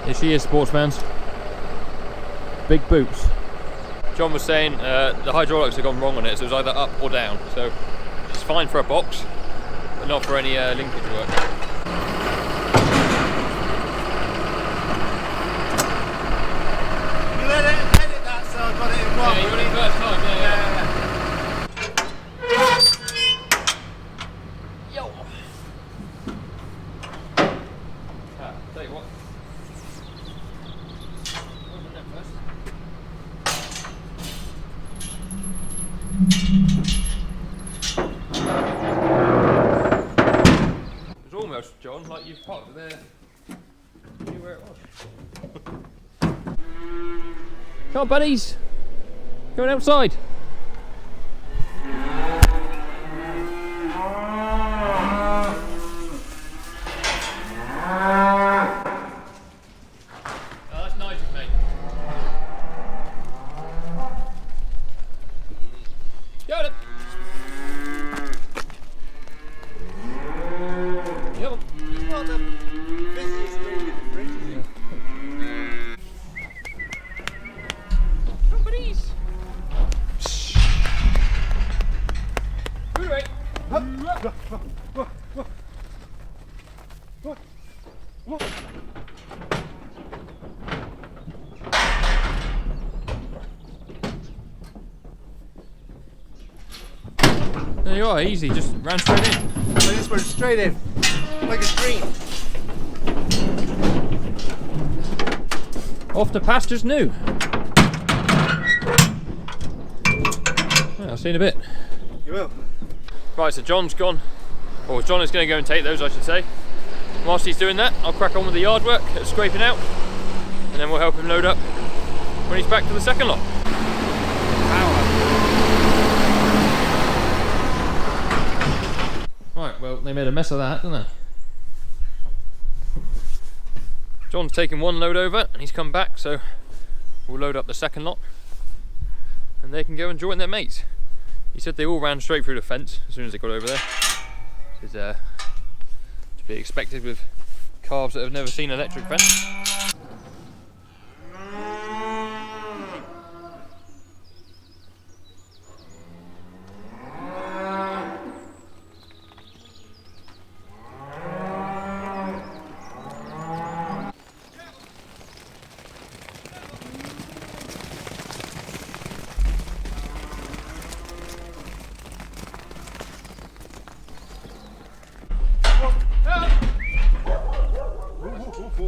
Here she is, sports fans. Big boots. John was saying the hydraulics have gone wrong on it, so it was either up or down. So it's fine for a box, but not for any linkage work. You edit that so I got it in one. Yeah, you got it in first time, yeah. Yo! Tell you what. Open that first. It's almost, John, like you've parked it there. You knew where it was. Come on, buddies. Going outside. Oh, that's nice, mate. Got it. Yep. Well, the busiest thing with the fridge, isn't it? Come on, buddies. Good away. There you are, easy, just ran straight in. I just went straight in, like a dream. Off to pastures new. Well, I'll see you in a bit. You will. Right, so John's gone. Or John is going to go and take those, I should say. Whilst he's doing that, I'll crack on with the yard work, scraping out, and then we'll help him load up when he's back to the second lot. Right, well, they made a mess of that, didn't they? John's taken one load over and he's come back, so we'll load up the second lot and they can go and join their mates. He said they all ran straight through the fence as soon as they got over there. Which is to be expected with calves that have never seen an electric fence. You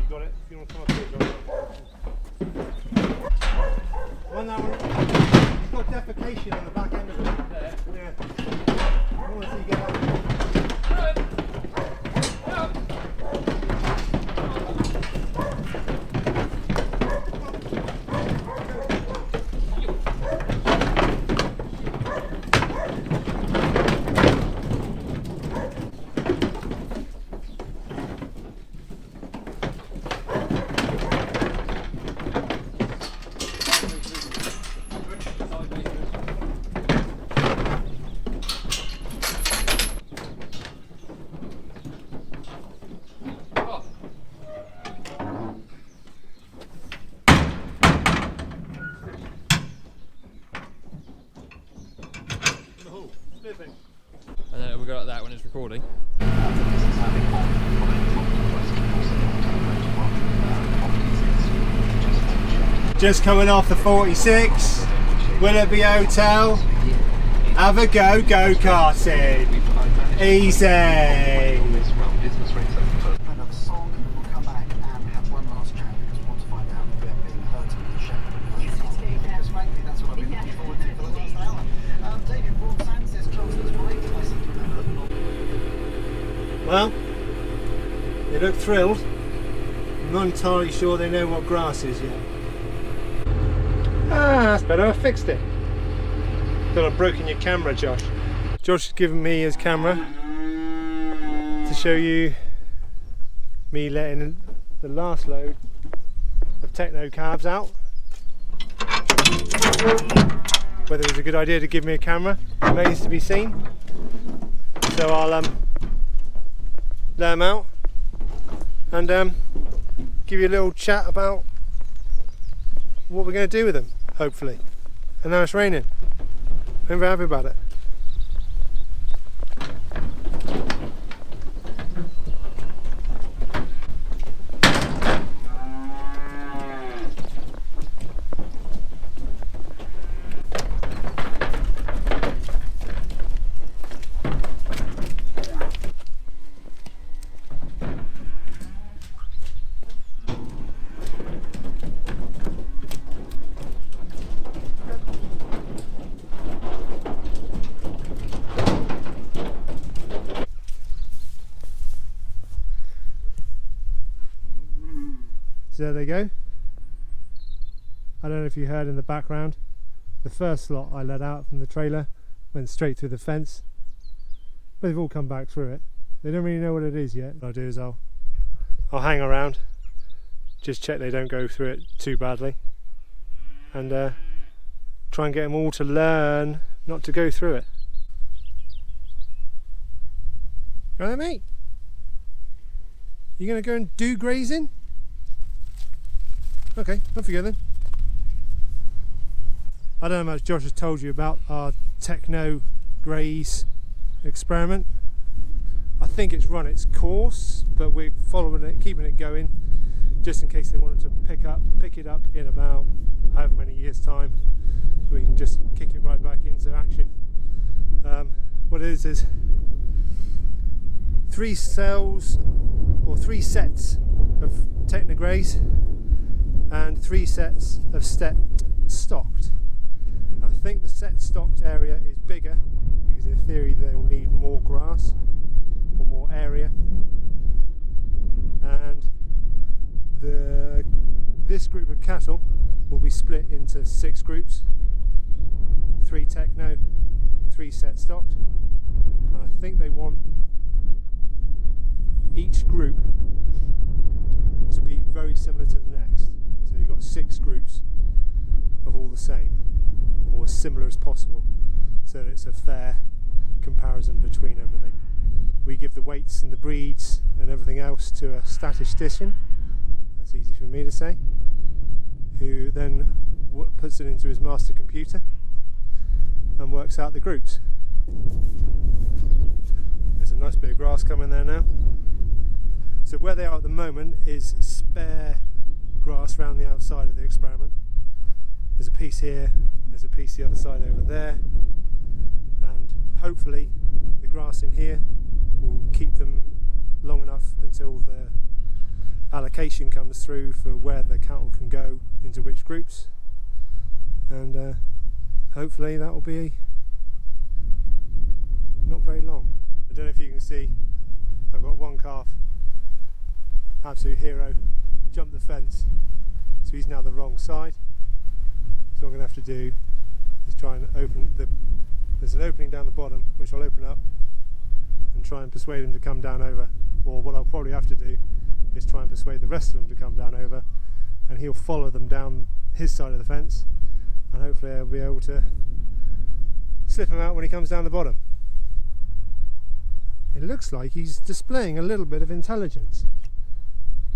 got it? If you want to come up here, John. One that one. It's got defecation on the back end of it. There. Yeah. I want to see you get out. And then we go like that when it's recording. Just coming off the 46, Willoughby Hotel. Have a go-karting. Easy. Well, they look thrilled. I'm not entirely sure they know what grass is yet. Ah, that's better, I fixed it. Thought I'd broken your camera, Josh. Josh has given me his camera to show you me letting the last load of techno calves out. Whether it was a good idea to give me a camera remains to be seen. So I'll let them out and give you a little chat about what we're going to do with them, hopefully. And now it's raining. I'm very happy about it. So there they go. I don't know if you heard in the background, the first slot I let out from the trailer went straight through the fence, but they've all come back through it. They don't really know what it is yet. What I'll do is I'll hang around, just check they don't go through it too badly, and try and get them all to learn not to go through it. Right, mate? You gonna go and do grazing? Okay, off you go then. I don't know how much Josh has told you about our techno graze experiment. I think it's run its course, but we're following it, keeping it going, just in case they wanted to pick it up in about however many years' time. We can just kick it right back into action. What it is 3 cells or 3 sets of techno graze and 3 sets of stepped stocked. I think the set stocked area is bigger because in theory they'll need more grass or more area, and this group of cattle will be split into 6 groups, 3 techno, 3 set stocked, and I think they want each group to be very similar to the next. So you've got 6 groups of all the same, or as similar as possible, so that it's a fair comparison between everything. We give the weights and the breeds and everything else to a statistician, that's easy for me to say, who then puts it into his master computer and works out the groups. There's a nice bit of grass coming there now. So where they are at the moment is spare grass around the outside of the experiment. There's a piece here, there's a piece the other side over there, and hopefully the grass in here will keep them long enough until the allocation comes through for where the cattle can go into which groups, and hopefully that will be not very long. I don't know if you can see, I've got one calf, absolute hero, jumped the fence, so he's now the wrong side. So what I'm going to have to do is try and open there's an opening down the bottom which I'll open up and try and persuade him to come down over, or what I'll probably have to do is try and persuade the rest of them to come down over, and he'll follow them down his side of the fence, and hopefully I'll be able to slip him out when he comes down the bottom. It looks like he's displaying a little bit of intelligence,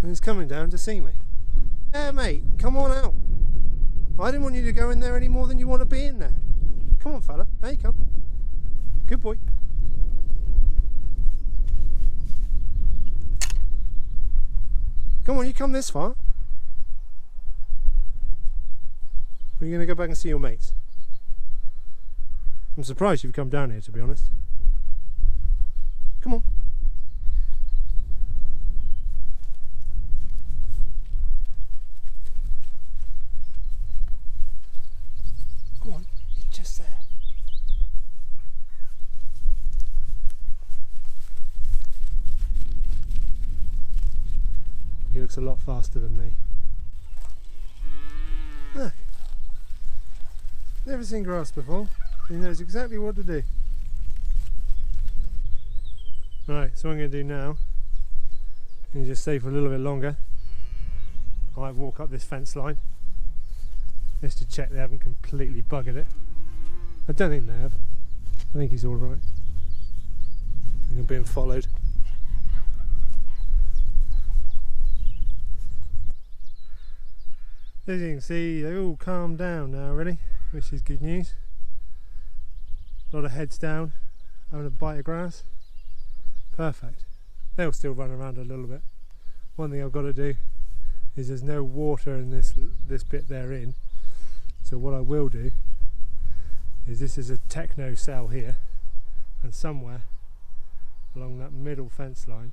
and he's coming down to see me. Yeah, mate, come on out. I didn't want you to go in there any more than you want to be in there. Come on, fella. Hey, come. Good boy. Come on, you come this far. Or are you going to go back and see your mates? I'm surprised you've come down here, to be honest. Come on. Go on, he's just there. He looks a lot faster than me. Look. Never seen grass before. He knows exactly what to do. Right, so what I'm going to do now is just stay for a little bit longer. I might walk up this fence line just to check they haven't completely buggered it. I don't think they have. I think he's alright. I'm being followed. As you can see, they've all calmed down now already, which is good news. A lot of heads down, having a bite of grass. Perfect. They'll still run around a little bit. One thing I've got to do is there's no water in this bit they're in. So what I will do is, this is a techno cell here, and somewhere along that middle fence line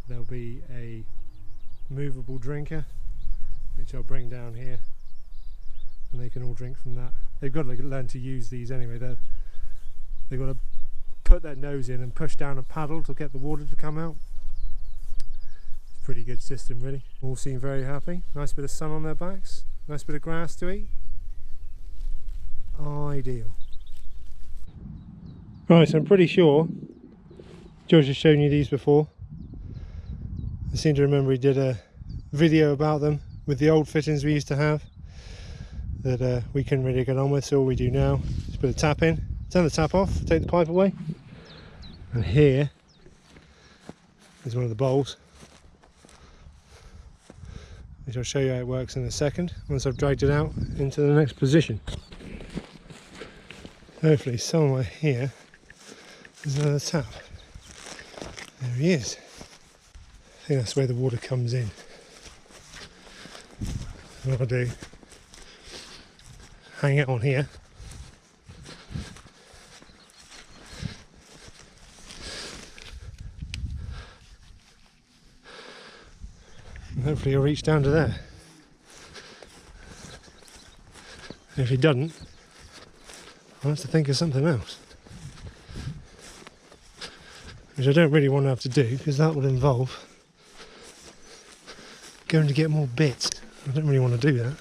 there'll be a movable drinker, which I'll bring down here, and they can all drink from that. They've got to learn to use these anyway. They've got to put their nose in and push down a paddle to get the water to come out. It's a pretty good system really. All seem very happy. Nice bit of sun on their backs, nice bit of grass to eat. Ideal. Right, so I'm pretty sure George has shown you these before. I seem to remember he did a video about them with the old fittings we used to have that we couldn't really get on with, so all we do now is put a tap in, turn the tap off, take the pipe away, and here is one of the bowls, which I'll show you how it works in a second once I've dragged it out into the next position. Hopefully somewhere here there's another tap. There he is. I think that's where the water comes in. What I'll do, hang it on here, and hopefully he'll reach down to there. And if he doesn't, I'll have to think of something else, which I don't really want to have to do, because that would involve going to get more bits. I don't really want to do that.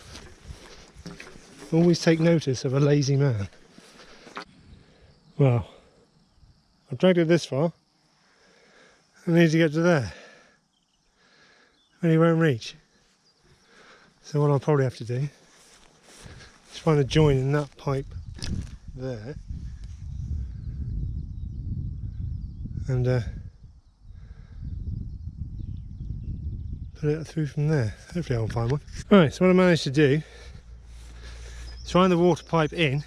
Always take notice of a lazy man. Well, I've dragged it this far. I need to get to there, and he won't reach. So what I'll probably have to do is find a join in that pipe there, and put it through from there. Hopefully I'll find one. Right, so what I managed to do is find the water pipe in.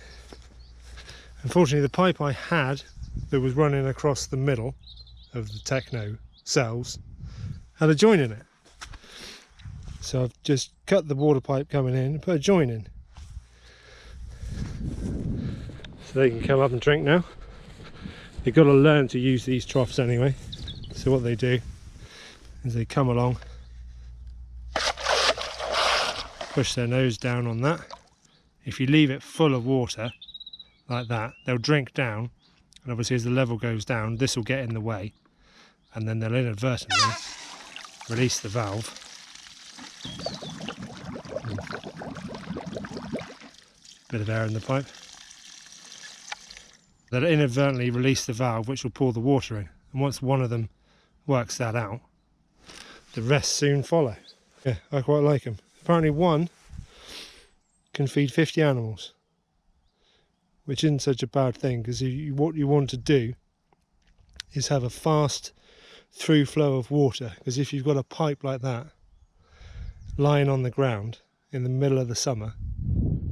Unfortunately, the pipe I had that was running across the middle of the techno cells had a join in it. So I've just cut the water pipe coming in and put a join in, so they can come up and drink now. They've got to learn to use these troughs anyway. So what they do is they come along, push their nose down on that. If you leave it full of water like that, they'll drink down, and obviously as the level goes down, this will get in the way, and then they'll inadvertently release the valve. Bit of air in the pipe. They'll inadvertently release the valve, which will pour the water in, and once one of them works that out, the rest soon follow. Yeah, I quite like them. Apparently one can feed 50 animals, which isn't such a bad thing, because what you want to do is have a fast through flow of water, because if you've got a pipe like that lying on the ground in the middle of the summer,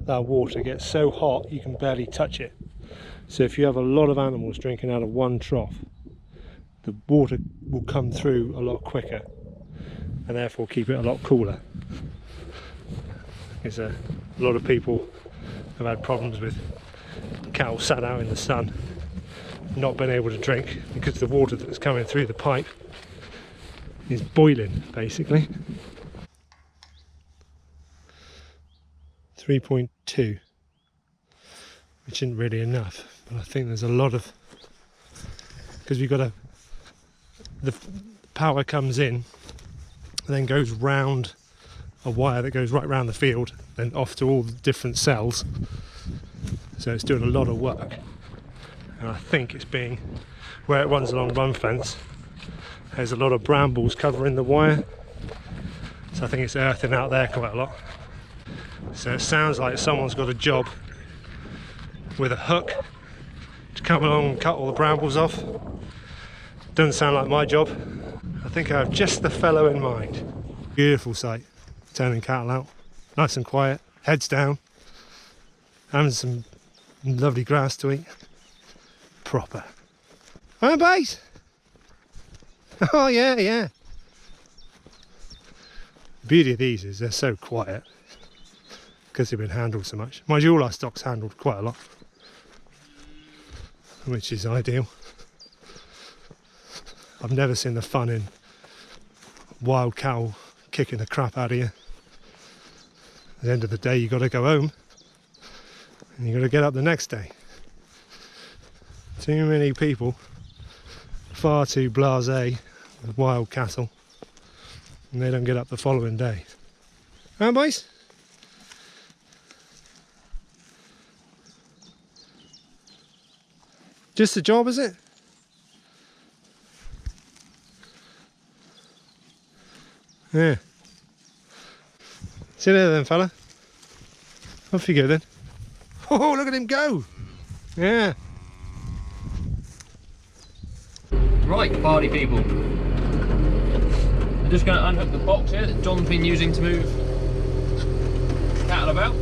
that water gets so hot you can barely touch it. So if you have a lot of animals drinking out of one trough, the water will come through a lot quicker, and therefore keep it a lot cooler. Because a lot of people have had problems with cattle sat out in the sun, not being able to drink, because the water that's coming through the pipe is boiling, basically. 3.2, which isn't really enough, but I think there's a lot of, because we've got the power comes in and then goes round a wire that goes right round the field, then off to all the different cells, so it's doing a lot of work. And I think it's being, where it runs along run fence, there's a lot of brambles covering the wire, so I think it's earthing out there quite a lot. So it sounds like someone's got a job with a hook to come along and cut all the brambles off. Doesn't sound like my job. I think I have just the fellow in mind. Beautiful sight, turning cattle out. nice and quiet, heads down, having some lovely grass to eat. Proper. Alright, boys? Oh yeah, yeah. The beauty of these is they're so quiet because they've been handled so much. Mind you, all our stock's handled quite a lot, which is ideal. I've never seen the fun in wild cow kicking the crap out of you. At the end of the day, you got to go home and you got to get up the next day. Too many people, far too blasé with wild cattle, and they don't get up the following day. Right, boys? Just a job, is it? Yeah. See you later then, fella. Off you go then. Oh, look at him go! Yeah. Right, party people. I'm just going to unhook the box here that John's been using to move cattle about.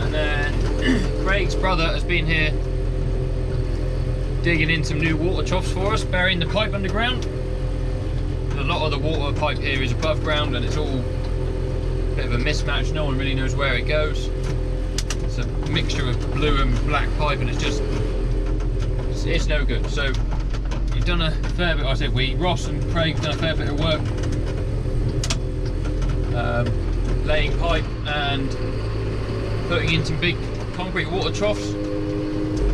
And then Craig's brother has been here digging in some new water troughs for us, burying the pipe underground. A lot of the water pipe here is above ground and it's all a bit of a mismatch, no one really knows where it goes. It's a mixture of blue and black pipe and it's no good. So you've done a fair bit, I said Ross and Craig have done a fair bit of work laying pipe and putting in some big concrete water troughs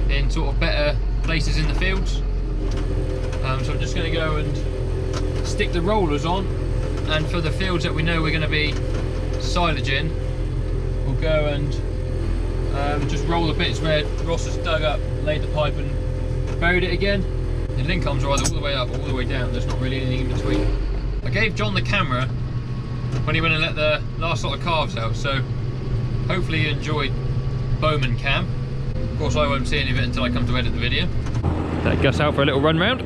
in sort of better places in the fields. So I'm just going to go and stick the rollers on, and for the fields that we know we're going to be silage in, we'll go and just roll the bits where Ross has dug up, laid the pipe and buried it again. The link arms are either all the way up or all the way down, there's not really anything in between. I gave John the camera when he went and let the last lot of calves out, so hopefully you enjoyed Bowman cam. Of course I won't see any of it until I come to edit the video. Let Gus out for a little run round.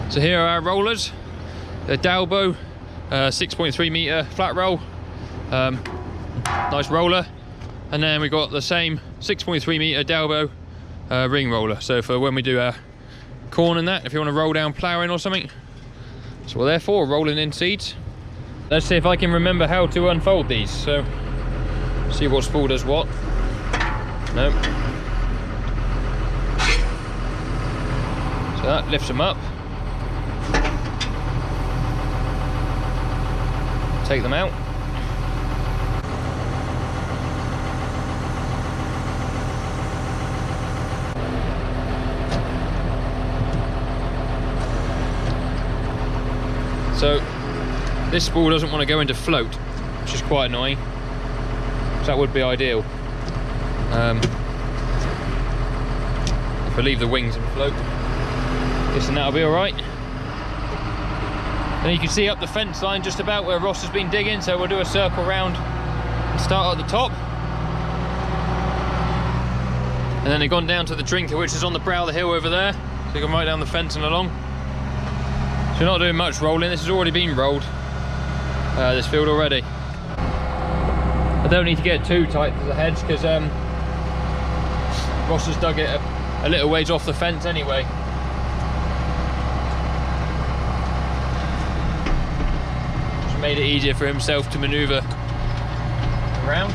So here are our rollers, the Dalbo 6.3 meter flat roll, nice roller, and then we got the same 6.3 meter Dalbo ring roller. So for when we do our corn and that, if you want to roll down ploughing or something, that's what they're for, rolling in seeds. Let's see if I can remember how to unfold these. So see what spool does what. No. So that lifts them up. Take them out. So this spool doesn't want to go into float, which is quite annoying. So that would be ideal. If I leave the wings and float, guessing that'll be all right. And you can see up the fence line just about where Ross has been digging, so we'll do a circle round and start at the top. And then they've gone down to the drinker, which is on the brow of the hill over there. So you can right down the fence and along. So you're not doing much rolling, this has already been rolled, this field already. I don't need to get too tight to the hedge because Ross has dug it a little ways off the fence anyway. Made it easier for himself to maneuver around.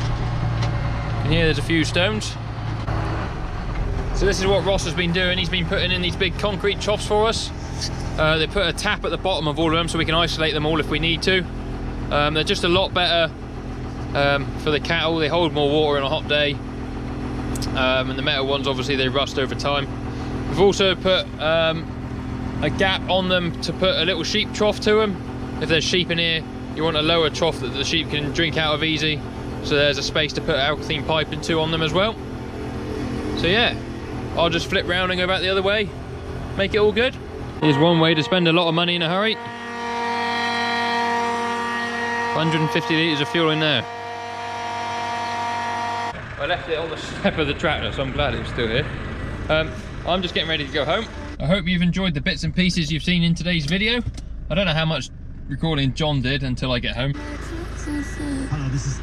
And here there's a few stones. So this is what Ross has been doing. He's been putting in these big concrete troughs for us. They put a tap at the bottom of all of them so we can isolate them all if we need to. They're just a lot better for the cattle. They hold more water on a hot day. And the metal ones, obviously, they rust over time. We've also put a gap on them to put a little sheep trough to them. If there's sheep in here, you want a lower trough that the sheep can drink out of easy. So there's a space to put alkaline pipe into on them as well. So yeah, I'll just flip round and go back the other way, make it all good. Here's one way to spend a lot of money in a hurry. 150 litres of fuel in there. I left it on the step of the tractor, so I'm glad it's still here. I'm just getting ready to go home. I hope you've enjoyed the bits and pieces you've seen in today's video. I don't know how much recording John did until I get home. Hello, this is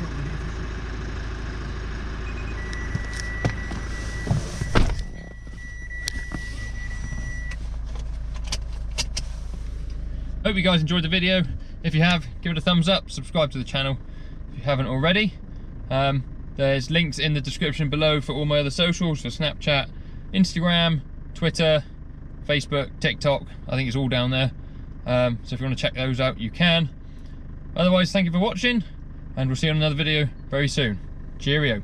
Hope you guys enjoyed the video. If you have, give it a thumbs up, subscribe to the channel if you haven't already. There's links in the description below for all my other socials, for Snapchat, Instagram, Twitter, Facebook, TikTok. I think it's all down there. So if you want to check those out, you can. Otherwise, thank you for watching, and we'll see you on another video very soon. Cheerio.